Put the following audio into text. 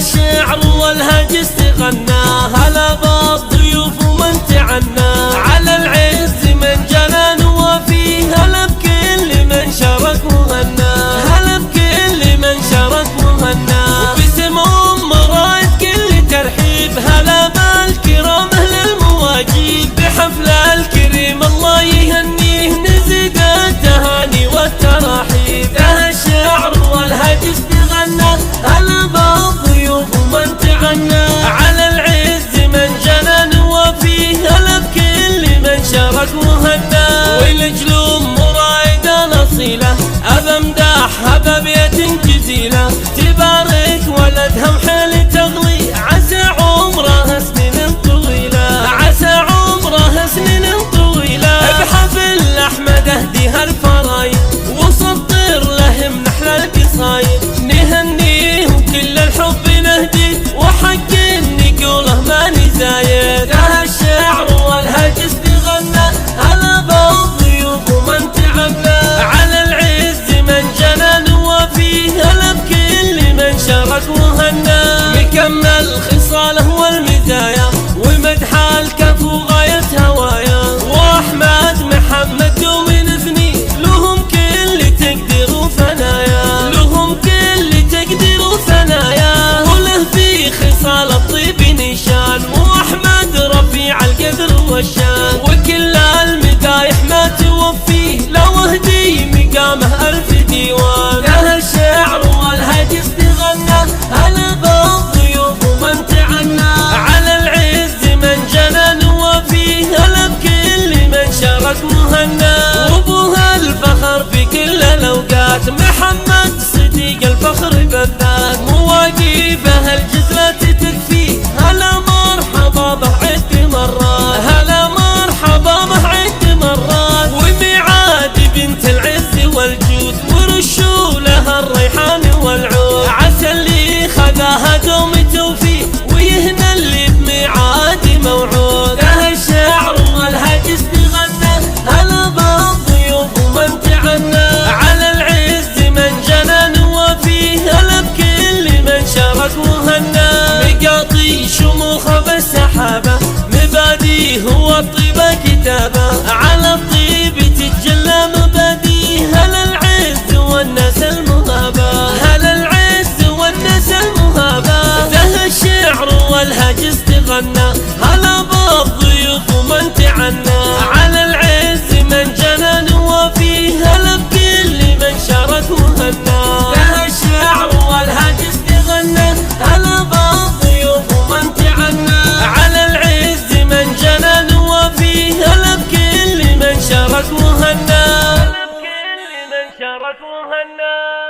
الشعر والهج استغنى، هلا بالضيوف ومن تعنى، على العز من جنى وفيه، هلا بكل من شارك وهنى، هلا بكل من شارك وهنى، وباسم رايد كل ترحيب، هلا بالكرام اهل المواجيب، بحفل الكريم الله يهنيه، نزيد التهاني والتراحيب، له الشعر والهج استغنى، هلا بالضيوف ومن تعنى، على العز من جنى وفيه، هلا بكل من شارك وهنى، ولجل ام رايد الاصيله، ابى امدحها ببيت جزيله، تبارك ولدها وحيل تغلي، عسى عمرها سنين طويله، عسى عمرها سنين طويله، بحفل احمد اهديها الفرايد، وسطر لهم نحلى القصايد، نهنيه وكل الحب نهديه، وحق نقوله ما نزايد، له الشعر والهج استغنى، هلا بالضيوف ومن تعنى، على العز من جنى وفيه، هلا بكل من شارك وهنى، مكمل خصاله والمزايا، ومدح الكفو غاية هوايا، واحمد محمد دوم نثني، لهم كل تقدير وثنايا، لهم كل تقدير وثنايا، وله في خصال الطيب نشان، واحمد رفيع القدر والشان، وكل المدايح ما توفيه، لو اهدي مقامه الف ديوان، له الشعر والهج استغنى، هلا بالضيوف ومن تعنى، على العز من جنى وفيه، هلا بكل من شارك وهنى، وابوها الفخر في كل الاوقات، محمد صديق الفخر بالذات، مواقفه الجزلة تكفيه، هلا مرحبا به عد مرات، هلا مرحبا به عد مرات، وميعاد بنت العز والجود، ورشوا لها الريحان والعود، عسى اللي خذاها دوم توفيه، ويهنى اللي بميعاد موعود، له الشعر والهج استغنى، هلا بالضيوف ومن تعنى، على العز من جنى وفيه، هلا بكل من شارك وهنى، مقاطي شموخه بالسحابه، مباديه والطيبه كتابه، على الطيب تتجلى مباديه، هلا العز والناس المهابه، هلا العز والناس المهابه، له الشعر والهج استغنى، هلا بالضيوف ومن تعنى، على العز من جنى وفيه، هلا بكل من شارك وهنى، له الشعر والهج استغنى، هلا بالضيوف ومن تعنى، على العز من جنى وفيه، هلا بكل من شارك وهنى، هلا بكل من شارك وهنى.